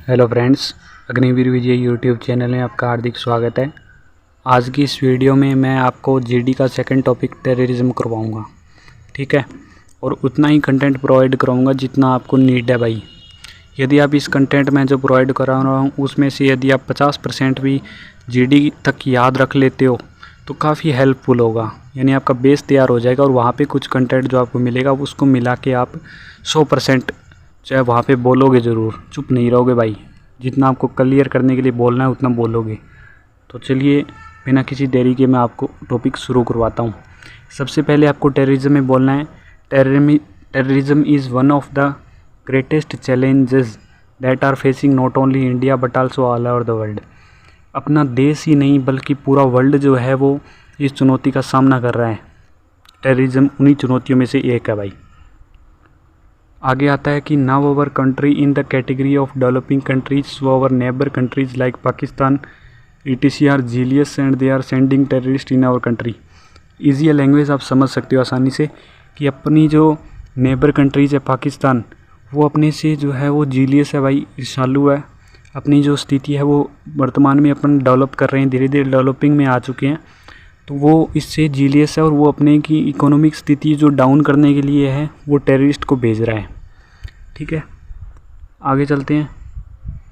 Hello friends, Agniveer विजय YouTube channel में आपका हार्दिक स्वागत है। आज की इस वीडियो में मैं आपको जीडी का सेकंड टॉपिक टेररिज्म करवाऊंगा, ठीक है। और उतना ही कंटेंट प्रोवाइड कराऊंगा जितना आपको नीड है भाई। यदि आप इस कंटेंट में जो प्रोवाइड करा रहा हूँ उसमें से यदि आप 50% भी जीडी तक याद रख लेते हो तो काफ़ी हेल्पफुल होगा, यानी आपका बेस तैयार हो जाएगा। और वहाँ पे कुछ कंटेंट जो आपको मिलेगा उसको मिला के आप 100% चाहे वहाँ पे बोलोगे ज़रूर, चुप नहीं रहोगे भाई। जितना आपको क्लियर करने के लिए बोलना है उतना बोलोगे। तो चलिए बिना किसी देरी के मैं आपको टॉपिक शुरू करवाता हूँ। सबसे पहले आपको टेररिज्म में बोलना है। Terrorism is one of the greatest challenges that are facing not only India but also all over the world. अपना देश ही नहीं बल्कि पूरा वर्ल्ड जो है वो इस चुनौती का सामना कर रहा है। टेररिज्म उन्हीं चुनौतियों में से एक है भाई। आगे आता है कि now our country in the category of developing countries, so our neighbour countries like Pakistan ETC are jealous and they are sending terrorist in our country. Easy language आप समझ सकते हो आसानी से कि अपनी जो नेबर कंट्रीज है पाकिस्तान, वो अपने से जो है वो जीलियस है भाई, ईर्ष्यालु है। अपनी जो स्थिति है वो वर्तमान में अपन डेवलप कर रहे हैं, धीरे धीरे डेवलपिंग में आ चुके हैं, तो वो इससे जीलियस है और वो अपने की इकोनॉमिक स्थिति जो डाउन करने के लिए है वो टेररिस्ट को भेज रहा है, ठीक है। आगे चलते हैं।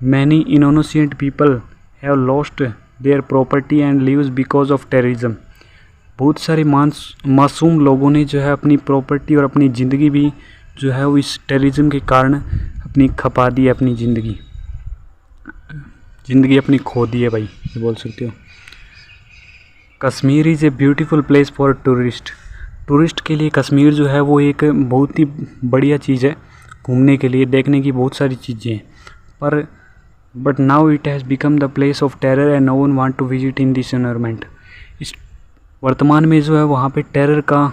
Many innocent people have lost their property and lives because of terrorism. बहुत सारे मासूम लोगों ने जो है अपनी प्रॉपर्टी और अपनी ज़िंदगी भी जो है वो इस टेररिज्म के कारण अपनी खपा दी है, अपनी ज़िंदगी अपनी खो दी है भाई, ये बोल सकते हो। Kashmir is a beautiful place for tourist के लिए कश्मीर जो है वो एक बहुत ही बढ़िया चीज़ है घूमने के लिए, देखने की बहुत सारी चीज़ें हैं। But now it has become the place of terror and no one want to visit in this environment. इस वर्तमान में जो है वहाँ पे टेरर का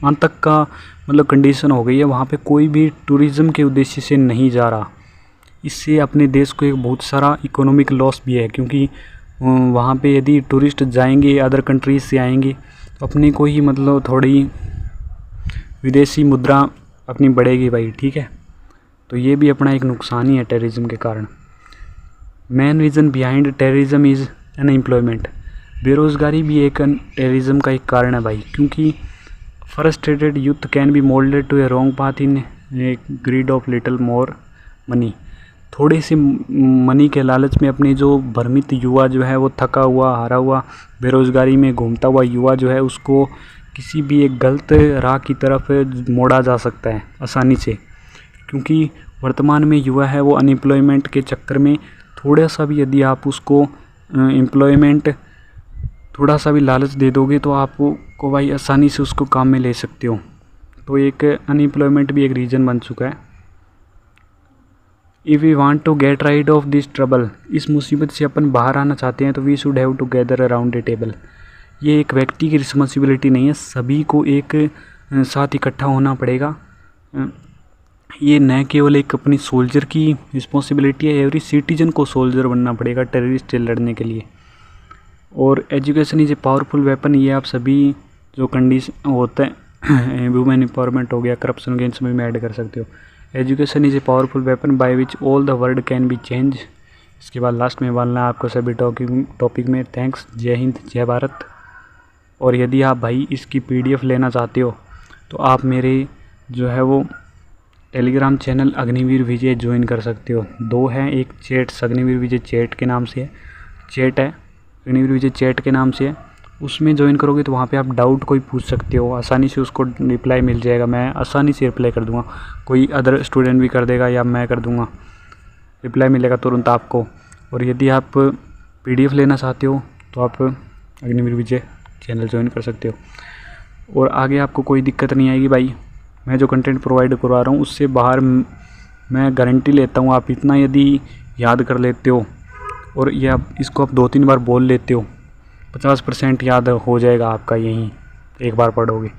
आतंक का मतलब कंडीशन हो गई है। वहाँ पे कोई भी टूरिज़्म के उद्देश्य से नहीं जा रहा। इससे अपने देश को एक बहुत सारा इकोनॉमिक लॉस भी है, क्योंकि वहाँ पे यदि टूरिस्ट जाएंगे अदर कंट्रीज से आएंगे तो अपने को ही मतलब थोड़ी विदेशी मुद्रा अपनी बढ़ेगी भाई, ठीक है। तो ये भी अपना एक नुकसान ही है टेररिज्म के कारण। Main reason behind terrorism is unemployment. बेरोज़गारी भी एक टेररिज्म का एक कारण है भाई, क्योंकि frustrated youth can be moulded to a wrong path in a greed of little more money. थोड़े से मनी के लालच में अपने जो भ्रमित युवा जो है वो थका हुआ हारा हुआ बेरोज़गारी में घूमता हुआ युवा जो है उसको किसी भी एक गलत राह की तरफ मोड़ा जा सकता है आसानी से, क्योंकि वर्तमान में युवा है वो अनएम्प्लॉयमेंट के चक्कर में थोड़ा सा भी यदि आप उसको एम्प्लॉयमेंट थोड़ा सा भी लालच दे दोगे तो आपको भाई आसानी से उसको काम में ले सकते हो। तो एक अनएम्प्लॉयमेंट भी एक रीज़न बन चुका है। If we want to get rid of this trouble, इस मुसीबत से अपन बाहर आना चाहते हैं तो we should have to gather around a table. ये एक व्यक्ति की रिस्पॉन्सिबिलिटी नहीं है, सभी को एक साथ इकट्ठा होना पड़ेगा। ये न केवल एक अपनी सोल्जर की रिस्पॉन्सिबिलिटी है, एवरी सिटीजन को सोल्जर बनना पड़ेगा टेररिस्ट से लड़ने के लिए। और education is a powerful weapon, ये आप सभी जो कंडीशन होता है वुमेन एम्पावरमेंट हो गया, करप्शन अगेंस्ट में ऐड कर सकते हो। Education is a powerful weapon by which all the world can be change. इसके बाद लास्ट में बोलना है आपको सभी टॉपिक में थैंक्स, जय हिंद, जय भारत। और यदि आप भाई इसकी PDF लेना चाहते हो तो आप मेरे जो है वो टेलीग्राम चैनल अग्निवीर विजय ज्वाइन कर सकते हो। 2 हैं, एक चैट अग्निवीर विजय चैट के नाम से है, चैट है अग्निवीर विजय चैट के नाम से है, उसमें ज्वाइन करोगे तो वहाँ पे आप डाउट कोई पूछ सकते हो, आसानी से उसको रिप्लाई मिल जाएगा। मैं आसानी से रिप्लाई कर दूँगा, कोई अदर स्टूडेंट भी कर देगा या मैं कर दूँगा, रिप्लाई मिलेगा तुरंत आपको। और यदि आप PDF लेना चाहते हो तो आप अग्निवीर विजय चैनल ज्वाइन कर सकते हो। और आगे आपको कोई दिक्कत नहीं आएगी भाई। मैं जो कंटेंट प्रोवाइड करवा रहा हूँ उससे बाहर मैं गारंटी लेता हूँ, आप इतना यदि याद कर लेते हो और ये आप इसको आप 2-3 बार बोल लेते हो, 50% याद हो जाएगा आपका, यहीं एक बार पढ़ोगे।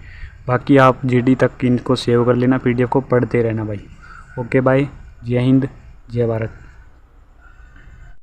बाकी आप GD तक इनको सेव कर लेना, PDF को पढ़ते रहना भाई। ओके बाय, जय हिंद, जय भारत।